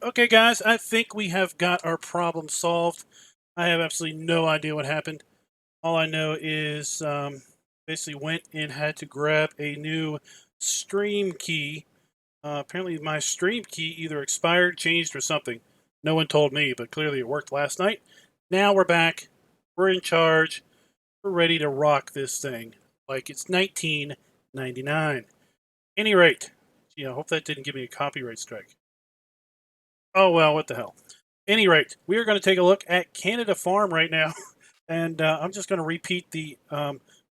Okay, guys, I think we have got our problem solved. I have absolutely no idea what happened. All I know is basically went and had to grab a new stream key. Apparently, my stream key either expired, changed, or something. No one told me, but clearly it worked last night. Now we're back. We're in charge. We're ready to rock this thing like it's 1999. Any rate, hope that didn't give me a copyright strike. Oh well, what the hell. Any rate, we are going to take a look at Canada Farm right now, and I'm just going to repeat the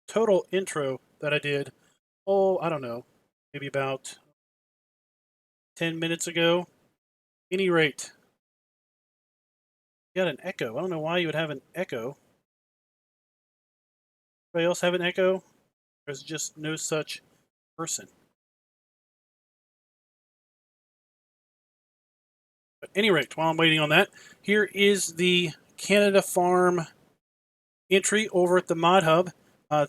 total intro that I did. Oh, I don't know, maybe about 10 minutes ago. Any rate, you got an echo. I don't know why you would have an echo. Anybody else have an echo? There's just no such person. But any rate, while I'm waiting on that, here is the Canada Farm entry over at the Mod Hub.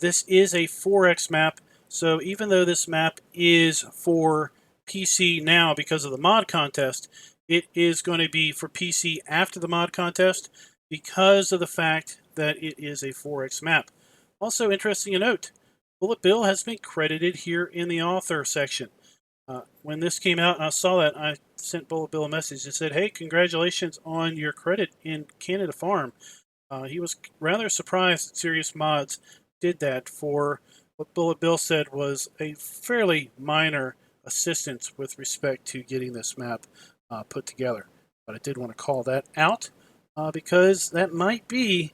This is a 4X map, so even though this map is for PC now because of the mod contest, it is going to be for PC after the mod contest because of the fact that it is a 4X map. Also interesting to note, Bullet Bill has been credited here in the author section. When this came out and I saw that, I sent Bullet Bill a message and said, hey, congratulations on your credit in Canada Farm. He was rather surprised that Serious Mods did that for what Bullet Bill said was a fairly minor assistance with respect to getting this map put together. But I did want to call that out because that might be,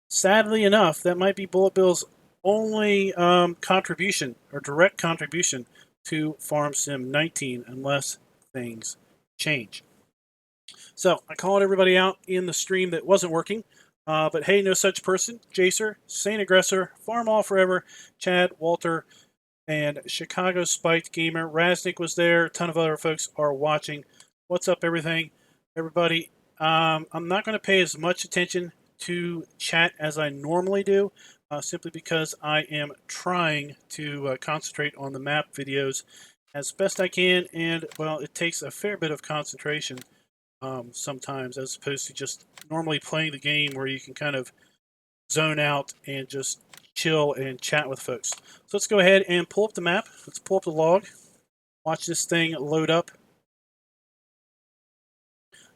sadly enough, that might be Bullet Bill's only contribution or direct contribution to Farm Sim 19 unless things change. So I called everybody out in the stream that wasn't working. But hey, no such person. Jacer, Saint Aggressor, Farm All Forever, Chad, Walter, and Chicago Spiked Gamer. Raznik was there. A ton of other folks are watching. What's up, everybody? I'm not going to pay as much attention to chat as I normally do, simply because I am trying to concentrate on the map videos as best I can. And, well, it takes a fair bit of concentration sometimes, as opposed to just normally playing the game where you can kind of zone out and just chill and chat with folks. So let's go ahead and pull up the map. Let's pull up the log. Watch this thing load up.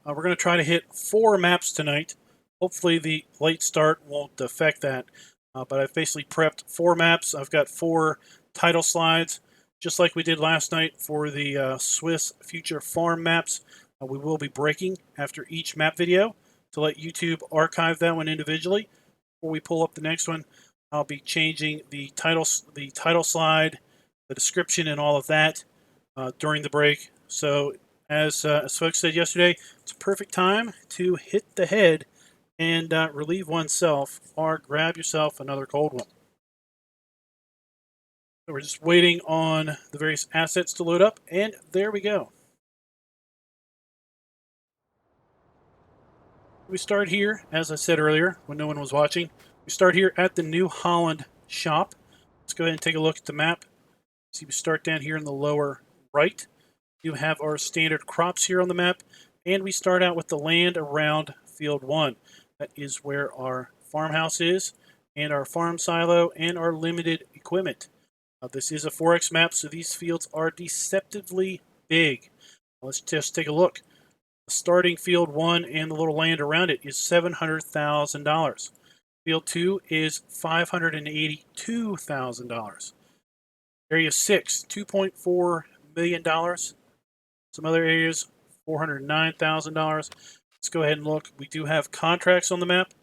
We're going to try to hit 4 maps tonight. Hopefully the late start won't affect that. But I've basically prepped 4 maps. I've got 4 title slides, just like we did last night for the Swiss Future Farm maps. We will be breaking after each map video to let YouTube archive that one individually. Before we pull up the next one, I'll be changing the title slide, the description, and all of that during the break. So as folks said yesterday, it's a perfect time to hit the head and relieve oneself or grab yourself another cold one. So we're just waiting on the various assets to load up, and there we go. We start here, as I said earlier, when no one was watching. We start here at the New Holland shop. Let's go ahead and take a look at the map. See, we start down here in the lower right. You have our standard crops here on the map, and we start out with the land around field 1. That is where our farmhouse is, and our farm silo, and our limited equipment. This is a 4X map, so these fields are deceptively big. Let's just take a look. The starting field 1 and the little land around it is $700,000. Field 2 is $582,000. Area 6, $2.4 million. Some other areas, $409,000. Let's go ahead and look. We do have contracts on the map.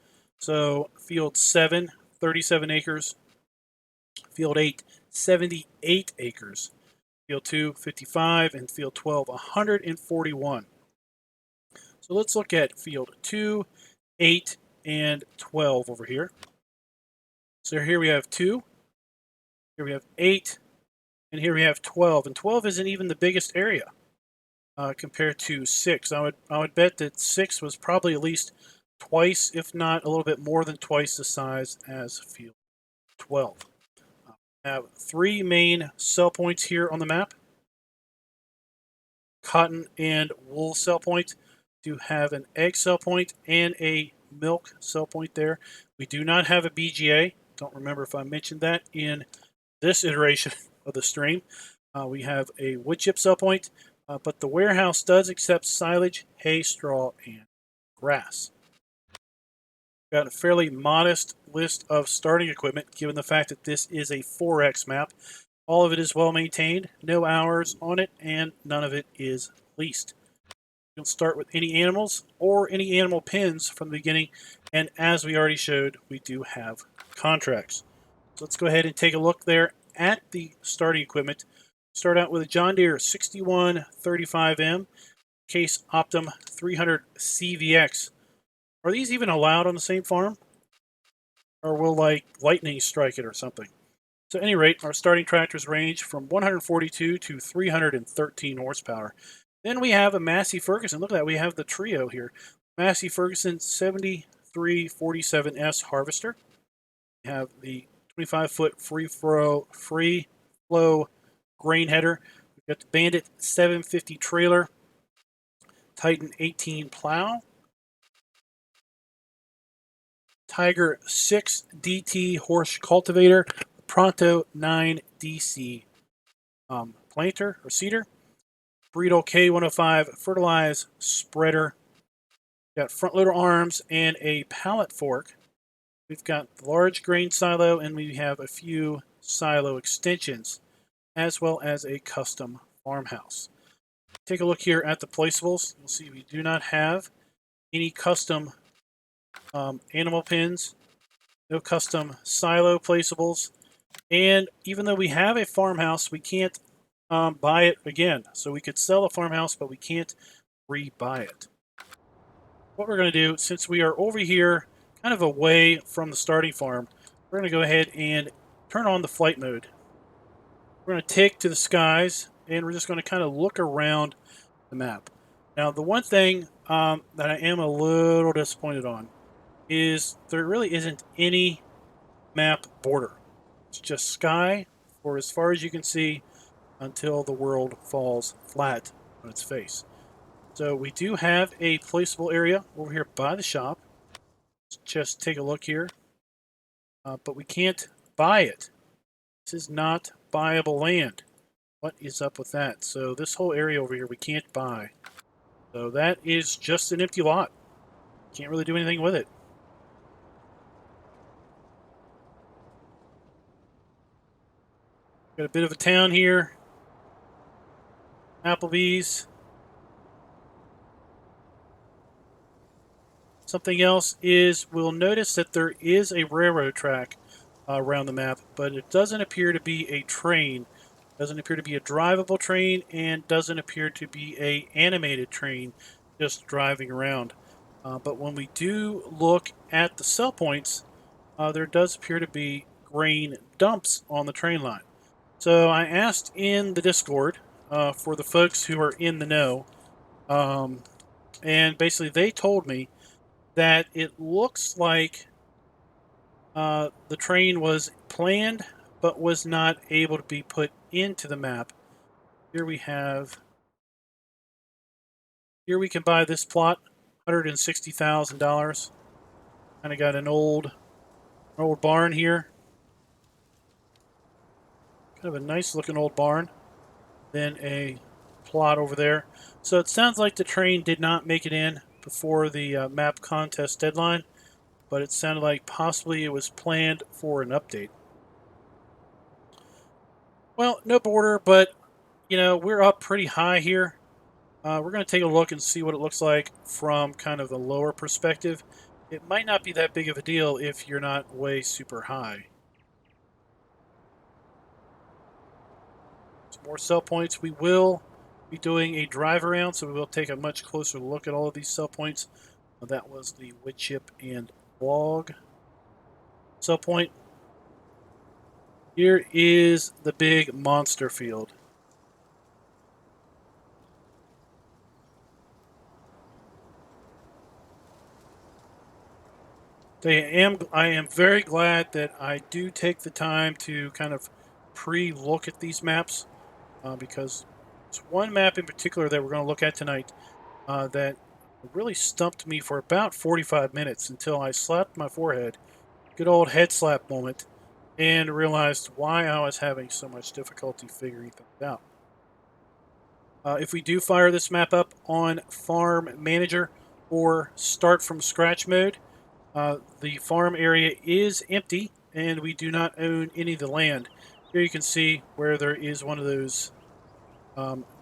So field 7, 37 acres. Field 8, 78 acres. Field 2, 55. And field 12, 141. So let's look at field 2, 8, and 12 over here. So here we have 2. Here we have 8. And here we have 12. And 12 isn't even the biggest area. Compared to 6. I would bet that 6 was probably at least twice, if not a little bit more than twice the size as field 12. We have 3 main sell points here on the map. cotton and wool cell point. Do have an egg cell point and a milk cell point there. We do not have a BGA. Don't remember if I mentioned that in this iteration of the stream. We have a wood chip cell point, but the warehouse does accept silage, hay, straw, and grass. Got a fairly modest list of starting equipment, given the fact that this is a 4X map. All of it is well maintained, no hours on it, and none of it is leased. You'll start with any animals or any animal pins from the beginning, and as we already showed, we do have contracts. So let's go ahead and take a look there at the starting equipment. Start out with a John Deere 6135M Case Optum 300 CVX. Are these even allowed on the same farm? Or will like lightning strike it or something? So at any rate, our starting tractors range from 142 to 313 horsepower. Then we have a Massey Ferguson. Look at that. We have the trio here. Massey Ferguson 7347S harvester. We have the 25-foot free flow grain header. We've got the Bandit 750 trailer, Titan 18 plow, Tiger 6 DT horse cultivator, Pronto 9 DC planter or seeder, Burrito K105 fertilize spreader. Got front loader arms and a pallet fork. We've got the large grain silo, and we have a few silo extensions, as well as a custom farmhouse. Take a look here at the placeables. You'll see we do not have any custom animal pins, no custom silo placeables, and even though we have a farmhouse, we can't buy it again. So we could sell a farmhouse, but we can't rebuy it. What we're going to do, since we are over here kind of away from the starting farm, we're going to go ahead and turn on the flight mode. We're going to take to the skies, and we're just going to kind of look around the map. Now, the one thing that I am a little disappointed on is there really isn't any map border. It's just sky for as far as you can see until the world falls flat on its face. So we do have a placeable area over here by the shop. Let's just take a look here. But we can't buy it. This is not buyable land. What is up with that? So this whole area over here we can't buy. So that is just an empty lot. Can't really do anything with it. Got a bit of a town here. Applebee's. Something else is we'll notice that there is a railroad track around the map, but it doesn't appear to be a train. Doesn't appear to be a drivable train, and doesn't appear to be a animated train just driving around. But when we do look at the cell points, there does appear to be grain dumps on the train line. So I asked in the Discord for the folks who are in the know, and basically they told me that it looks like the train was planned but was not able to be put into the map. Here we have, here we can buy this plot, $160,000. Kind of got an old barn here. Kind of a nice looking old barn. Then a plot over there. So it sounds like the train did not make it in before the map contest deadline, but it sounded like possibly it was planned for an update. Well, no border, but you know, we're up pretty high here. We're going to take a look and see what it looks like from kind of the lower perspective. It might not be that big of a deal if you're not way super high. Some more cell points. We will be doing a drive around, so we will take a much closer look at all of these cell points. That was the wood chip and log cell point. Here is the big monster field. I am very glad that I do take the time to kind of pre-look at these maps because There's one map in particular that we're going to look at tonight that really stumped me for about 45 minutes until I slapped my forehead. Good old head slap moment, and realized why I was having so much difficulty figuring things out. If we do fire this map up on Farm Manager or Start from Scratch mode, the farm area is empty and we do not own any of the land. Here you can see where there is one of those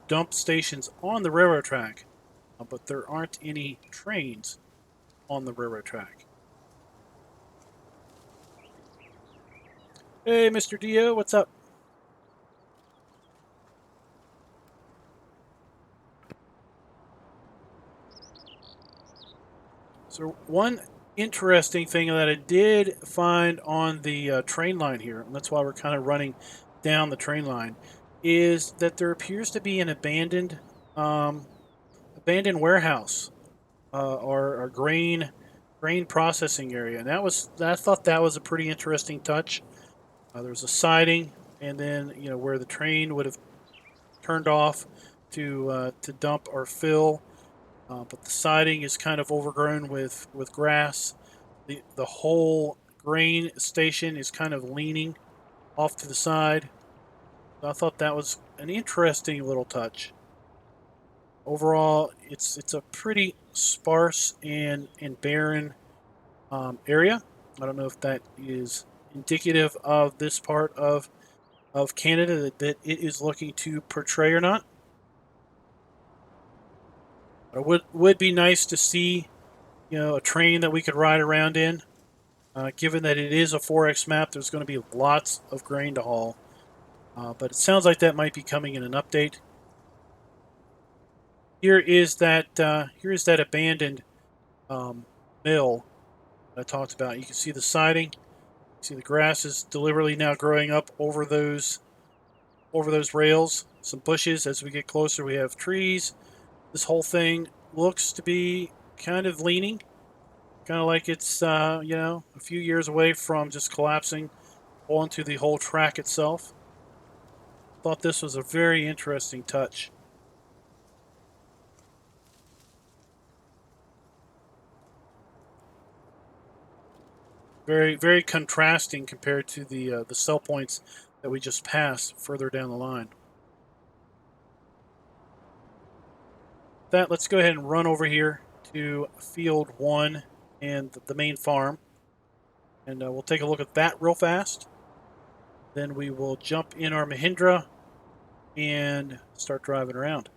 dump stations on the railroad track, but there aren't any trains on the railroad track. Hey, Mr. Dio, what's up? So one interesting thing that I did find on the train line here, and that's why we're kind of running down the train line, is that there appears to be an abandoned warehouse or grain processing area, and I thought that was a pretty interesting touch. There's a siding, and then where the train would have turned off to dump or fill. But the siding is kind of overgrown with grass. The whole grain station is kind of leaning off to the side. So I thought that was an interesting little touch. Overall, it's a pretty sparse and barren area. I don't know if that is indicative of this part of Canada that it is looking to portray or not. It would be nice to see a train that we could ride around in. Given that it is a 4X map, there's going to be lots of grain to haul. But it sounds like that might be coming in an update. Here is that abandoned mill that I talked about. You can see the siding. See the grass is deliberately now growing up over those rails. Some bushes. As we get closer, we have trees. This whole thing looks to be kind of leaning. Kind of like it's, a few years away from just collapsing onto the whole track itself. Thought this was a very interesting touch. Very, very contrasting compared to the sell points that we just passed further down the line. With that, let's go ahead and run over here to Field 1 and the main farm. And we'll take a look at that real fast. Then we will jump in our Mahindra and start driving around.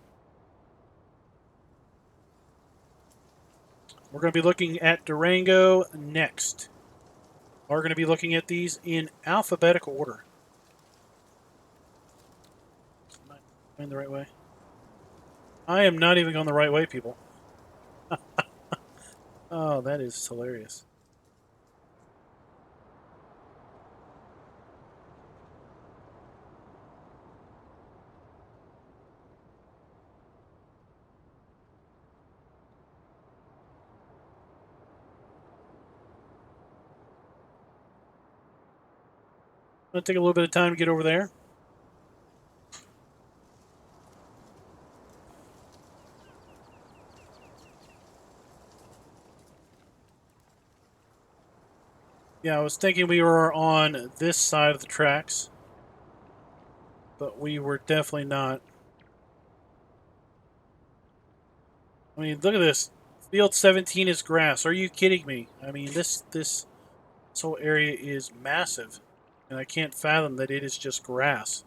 We're going to be looking at Durango next. We're going to be looking at these in alphabetical order. Am I going the right way? I am not even going the right way, people. Oh, that is hilarious. Going to take a little bit of time to get over there. Yeah, I was thinking we were on this side of the tracks, but we were definitely not. I mean, look at this. Field 17 is grass. Are you kidding me? I mean, this whole area is massive, and I can't fathom that it is just grass.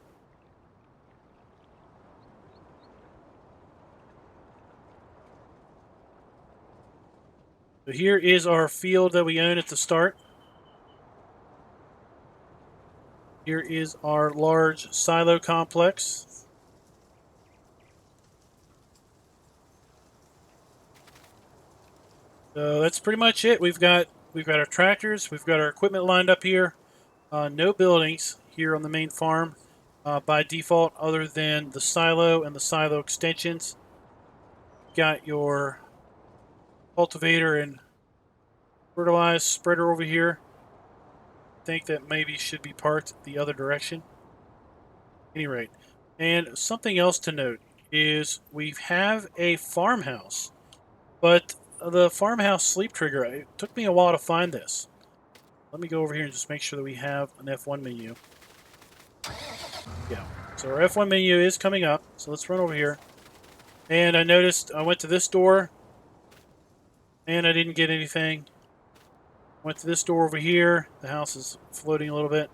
So here is our field that we own at the start. Here is our large silo complex. So that's pretty much it. We've got our tractors. We've got our equipment lined up here. No buildings here on the main farm by default, other than the silo and the silo extensions. Got your cultivator and fertilized spreader over here. I think that maybe should be parked the other direction. At any rate, and something else to note is we have a farmhouse, but the farmhouse sleep trigger, it took me a while to find this. Let me go over here and just make sure that we have an F1 menu. Yeah, so our F1 menu is coming up, so let's run over here. And I noticed I went to this door, and I didn't get anything. Went to this door over here. The house is floating a little bit.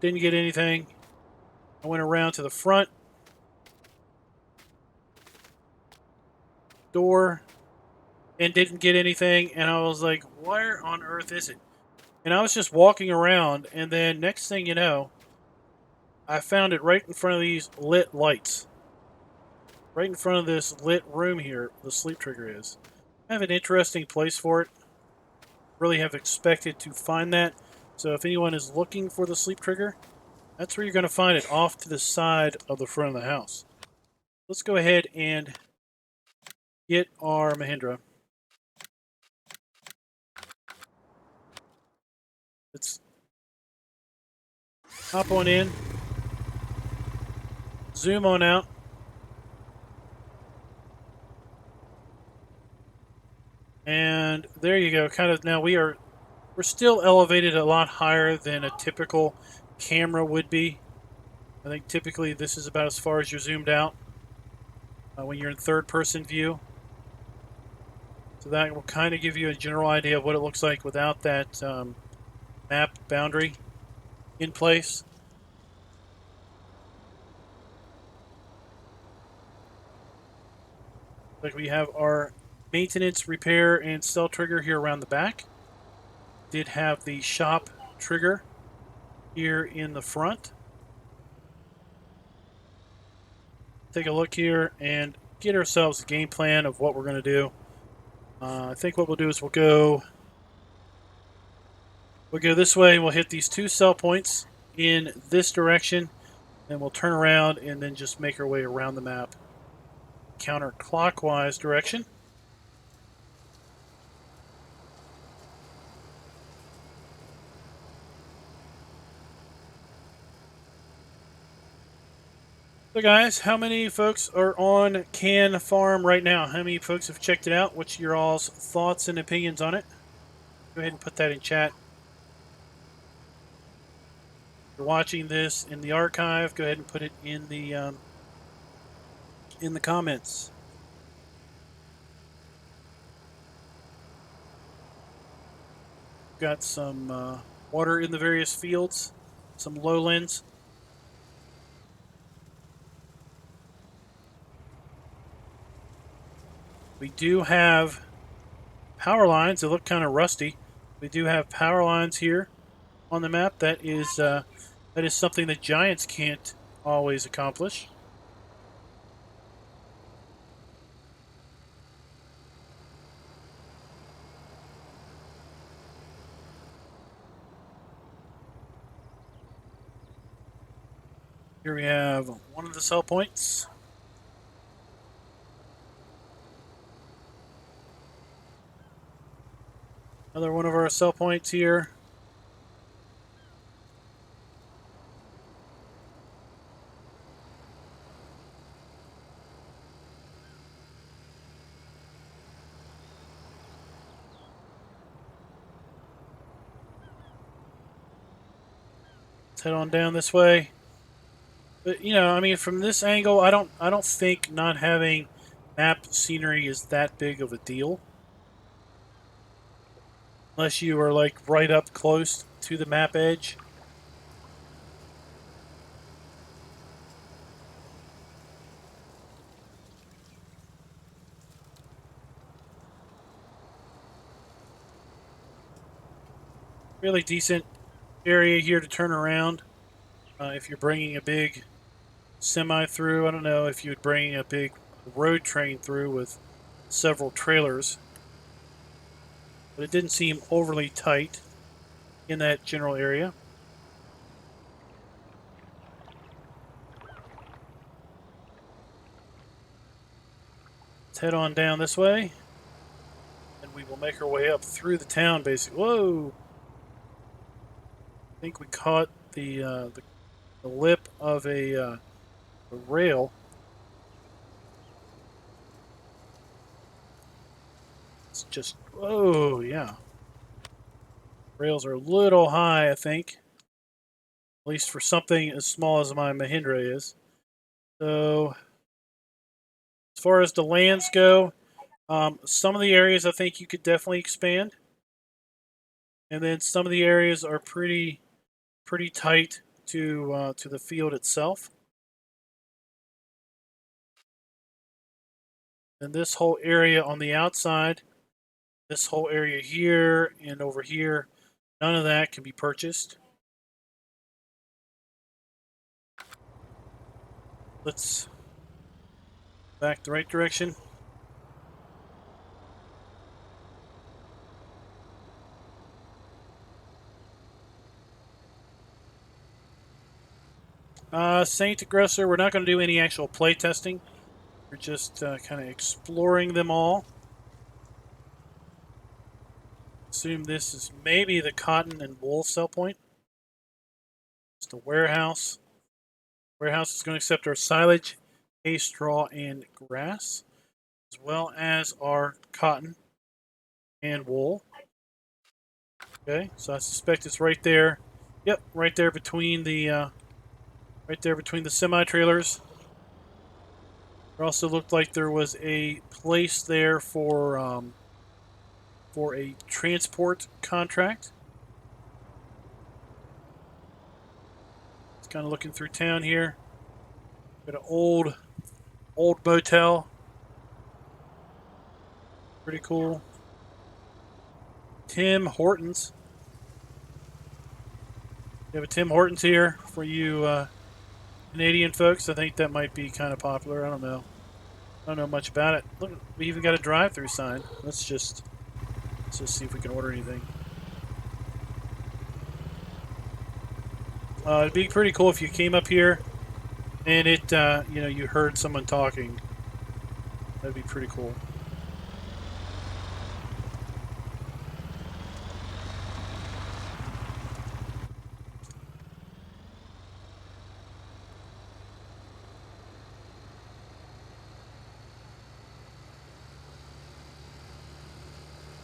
Didn't get anything. I went around to the front door and didn't get anything. And I was like, where on earth is it? And I was just walking around, and then next thing you know, I found it right in front of these lit lights. Right in front of this lit room here, the sleep trigger is. I have an interesting place for it. Really have expected to find that. So if anyone is looking for the sleep trigger, that's where you're going to find it, off to the side of the front of the house. Let's go ahead and get our Mahindra. Let's hop on in, zoom on out. And there you go. Kind of now we're still elevated a lot higher than a typical camera would be. I think typically this is about as far as you're zoomed out when you're in third-person view. So that will kind of give you a general idea of what it looks like without that map boundary in place. Like we have our maintenance, repair, and sell trigger here around the back. Did have the shop trigger here in the front. Take a look here and get ourselves a game plan of what we're going to do. I think what we'll do is we'll go this way. We'll hit these 2 sell points in this direction, and we'll turn around and then just make our way around the map counterclockwise direction. So guys, how many folks are on CanFarm right now? How many folks have checked it out? What's your all's thoughts and opinions on it? Go ahead and put that in chat. If you're watching this in the archive, go ahead and put it in the comments. Got some water in the various fields, some lowlands. We do have power lines. They look kind of rusty. We do have power lines here on the map. That is something that giants can't always accomplish. Here we have one of the sell points. Another one of our sell points here. Let's head on down this way. But you know, I mean, from this angle, I don't think not having map scenery is that big of a deal. Unless you are like right up close to the map edge. Really decent area here to turn around. If you're bringing a big semi through, I don't know if you'd bring a big road train through with several trailers. But it didn't seem overly tight in that general area. Let's head on down this way, and we will make our way up through the town, basically. Whoa! I think we caught the lip of a rail. just, oh yeah. Rails are a little high, I think. At least for something as small as my Mahindra is. So, as far as the lands go, some of the areas I think you could definitely expand. And then some of the areas are pretty tight to the field itself. And this whole area on the outside, this whole area here and over here, none of that can be purchased. Let's back the right direction. Saint Aggressor, we're not going to do any actual play testing. We're just kind of exploring them all. Assume this is maybe the cotton and wool sell point. It's the warehouse. Warehouse is going to accept our silage, hay, straw, and grass, as well as our cotton and wool. Okay, so I suspect it's right there. Yep, right there between the semi-trailers. There also looked like there was a place there for a transport contract. It's kind of looking through town here. Got an old motel. Pretty cool. Tim Hortons. You have a Tim Hortons here for you Canadian folks. I think that might be kind of popular. I don't know. I don't know much about it. Look, we even got a drive-through sign. Let's just see if we can order anything. It'd be pretty cool if you came up here and you heard someone talking. That'd be pretty cool.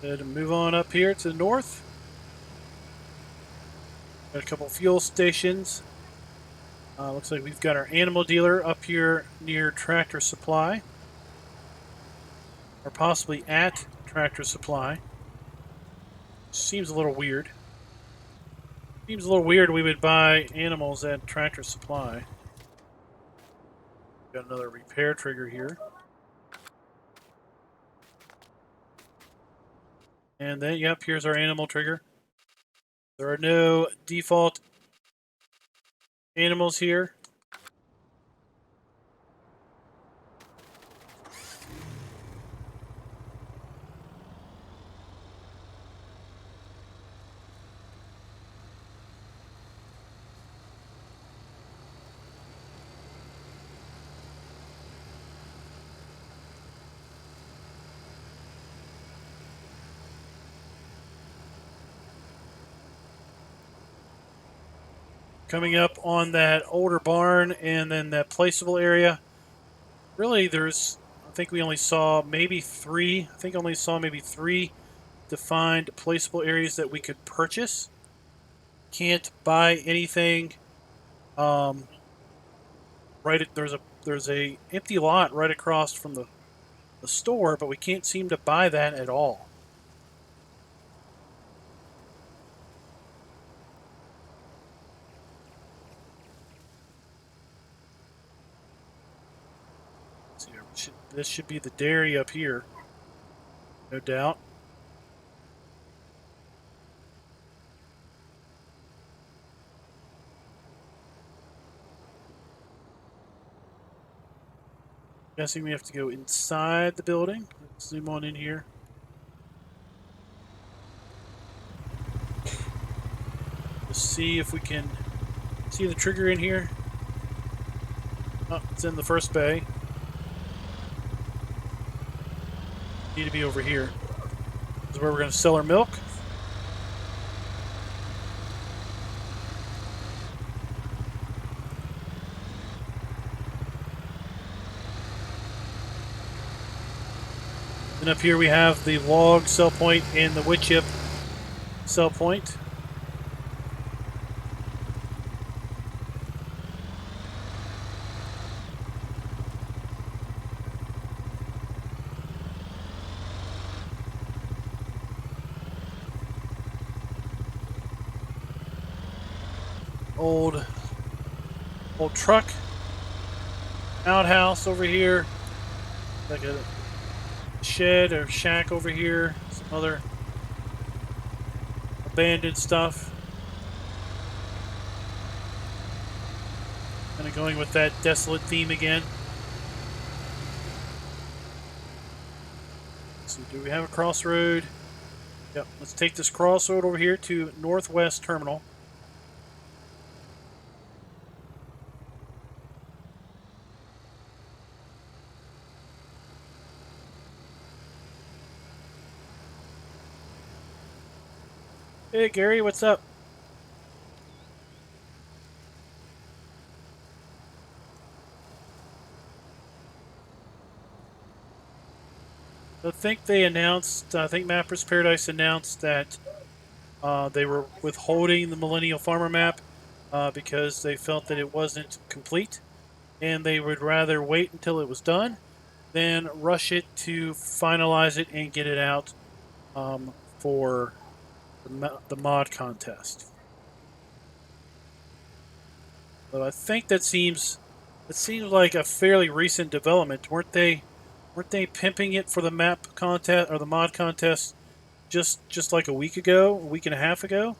And move on up here to the north. Got a couple fuel stations. Looks like we've got our animal dealer up here near Tractor Supply. Or possibly at Tractor Supply. Seems a little weird. Seems a little weird we would buy animals at Tractor Supply. Got another repair trigger here. And then, yep, here's our animal trigger. There are no default animals here. Coming up on that older barn and then that placeable area. Really, I think we only saw maybe three. I think I only saw maybe three defined placeable areas that we could purchase. Can't buy anything. There's a empty lot right across from the store, but we can't seem to buy that at all. This should be the dairy up here, no doubt. Guessing we have to go inside the building. Let's zoom on in here. Let's see if we can see the trigger in here. Oh, it's in the first bay. Need to be over here. This is where we're going to sell our milk. Then up here we have the log sell point and the wood chip sell point. Old truck outhouse over here, like a shed or shack over here, some other abandoned stuff. Kind of going with that desolate theme again. So do we have a crossroad? Yep, let's take this crossroad over here to Northwest Terminal. Hey Gary, what's up? I think they announced, I think Mappers Paradise announced that they were withholding the Millennial Farmer map because they felt that it wasn't complete, and they would rather wait until it was done than rush it to finalize it and get it out for the mod contest. So I think it seems like a fairly recent development. Weren't they pimping it for the map contest or the mod contest just like a week ago, a week and a half ago?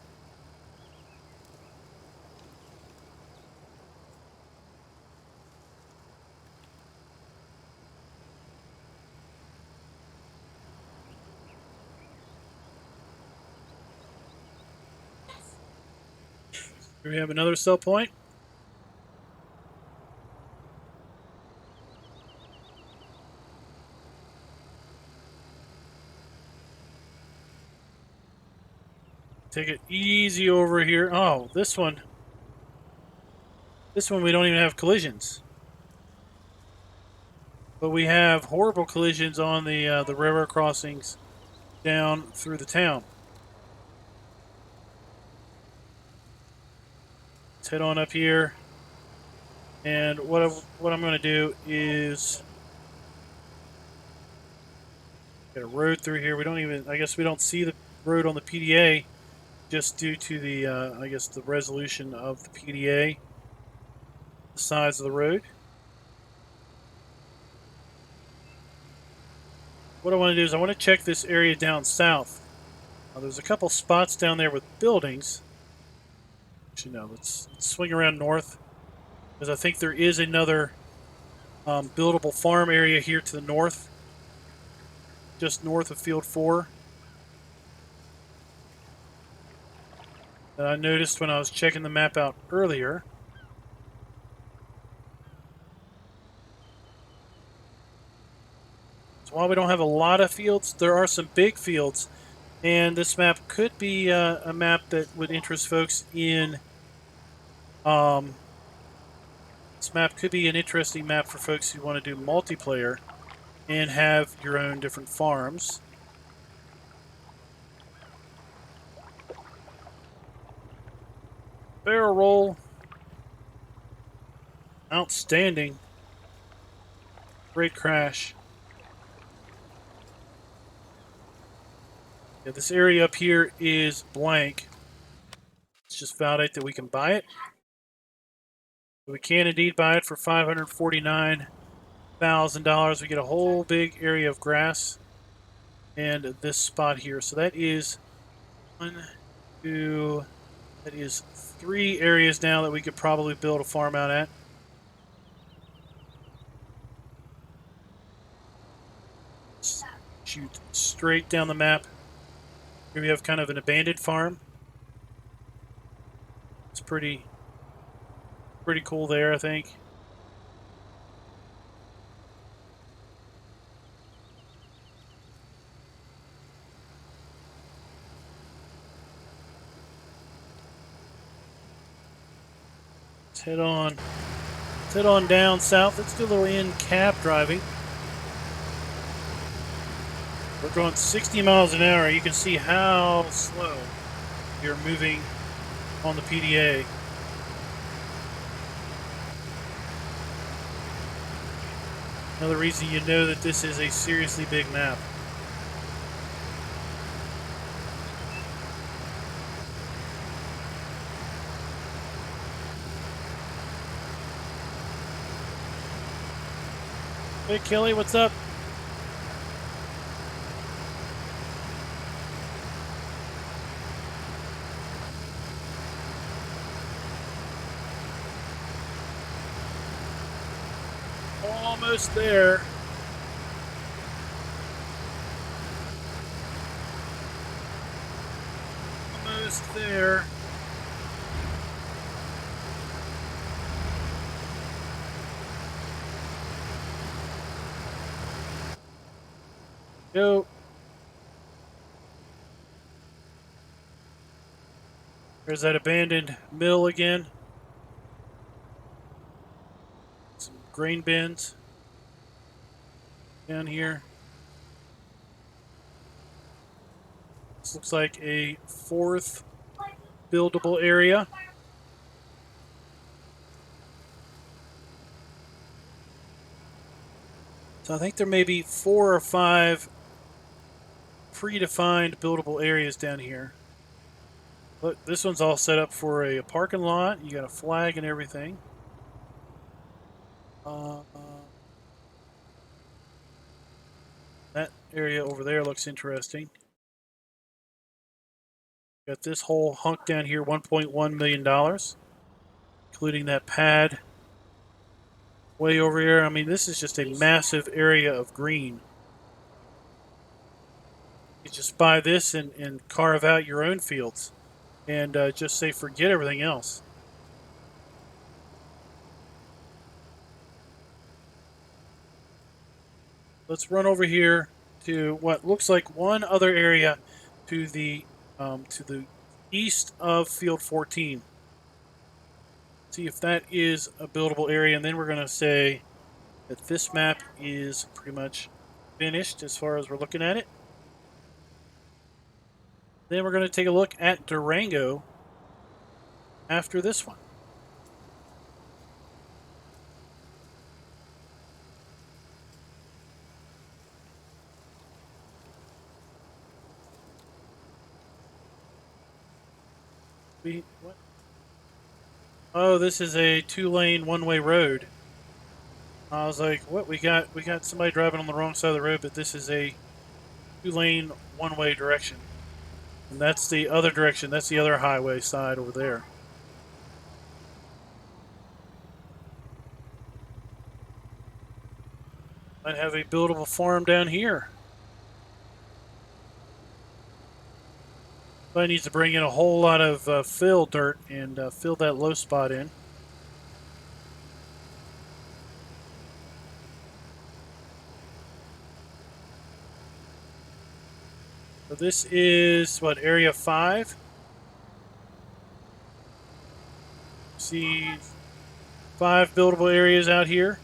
Here we have another sell point. Take it easy over here. Oh, this one we don't even have collisions. But we have horrible collisions on the railroad crossings down through the town. Let's head on up here. And what I'm going to do is get a road through here. We don't even, I guess we don't see the road on the PDA just due to the, I guess, the resolution of the PDA, the size of the road. What I want to do is I want to check this area down south. There's a couple spots down there with buildings. Actually, no, let's swing around north, because I think there is another buildable farm area here to the north, just north of Field 4, that I noticed when I was checking the map out earlier. So while we don't have a lot of fields, there are some big fields, and this map could be a map that would interest folks in. This map could be an interesting map for folks who want to do multiplayer and have your own different farms. Barrel roll. Outstanding. Great crash. Yeah, this area up here is blank. Let's just validate that we can buy it. We can indeed buy it for $549,000. We get a whole big area of grass and this spot here. So that is 1, 2, that is 3 areas now that we could probably build a farm out at. Shoot straight down the map. Here we have kind of an abandoned farm. It's pretty cool there, I think. Let's head on down south. Let's do a little in-cab driving. We're going 60 miles an hour. You can see how slow you're moving on the PDA. Another reason you know that this is a seriously big map. Hey, Kelly, what's up? Almost there. Almost there. Go. There's that abandoned mill again. Some grain bins down here. This looks like a fourth buildable area. So I think there may be 4 or 5 predefined buildable areas down here. Look, this one's all set up for a parking lot. You got a flag and everything. That area over there looks interesting. Got this whole hunk down here, $1.1 million, including that pad way over here. I mean, this is just a massive area of green. You just buy this and carve out your own fields and just say forget everything else. Let's run over here to what looks like one other area to the east of field 14. See if that is a buildable area, and then we're going to say that this map is pretty much finished as far as we're looking at it. Then we're going to take a look at Durango after this one. What? Oh, this is a 2-lane one-way road. I was like, what? We got somebody driving on the wrong side of the road, but this is a 2-lane one-way direction. And that's the other direction. That's the other highway side over there. Might have a buildable farm down here. So I need to bring in a whole lot of fill dirt and fill that low spot in. So this is what, area 5? See 5 buildable areas out here.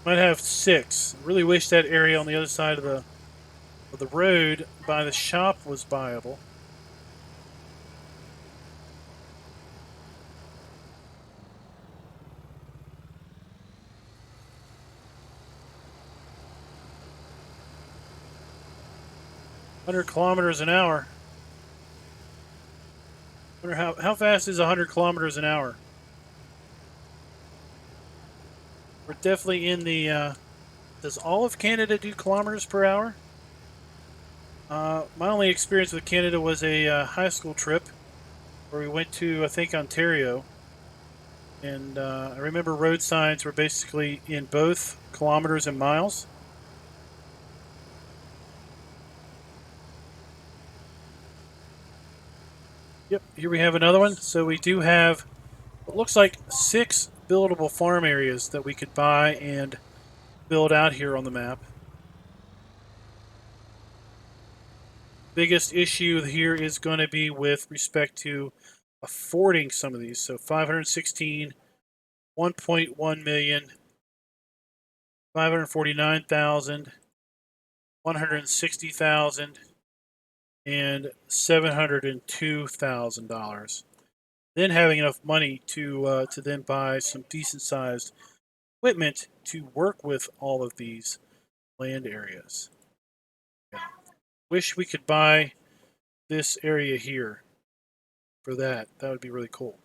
Might have 6. Really wish that area on the other side of the road by the shop was viable. $100 km an hour. Wonder how fast is 100 kilometers an hour? We're definitely in the. Does all of Canada do kilometers per hour? My only experience with Canada was a high school trip where we went to, I think, Ontario. And I remember road signs were basically in both kilometers and miles. Yep, here we have another one. So we do have what looks like 6 buildable farm areas that we could buy and build out here on the map. Biggest issue here is going to be with respect to affording some of these. So 516 1.1 million, 549,000, 160,000, and $702,000. Then having enough money to then buy some decent sized equipment to work with all of these land areas. Yeah. Wish we could buy this area here for that. That would be really cool.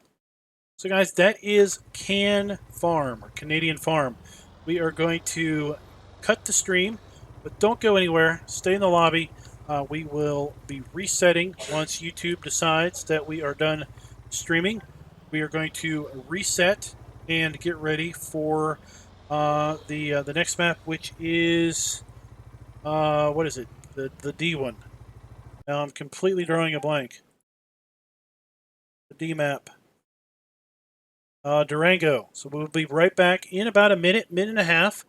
So guys, that is CanFarm, or Canadian Farm. We are going to cut the stream, but don't go anywhere. Stay in the lobby. We will be resetting once YouTube decides that we are done streaming. We are going to reset and get ready for the next map, which is what is it? The D one. Now I'm completely drawing a blank. The D map. Durango. So we'll be right back in about a minute, minute and a half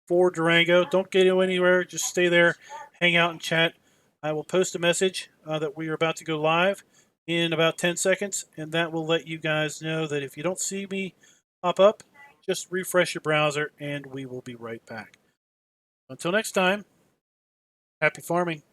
for Durango. Don't get anywhere. Just stay there, hang out and chat. I will post a message that we are about to go live in about 10 seconds, and that will let you guys know that if you don't see me pop up, just refresh your browser, and we will be right back. Until next time, happy farming.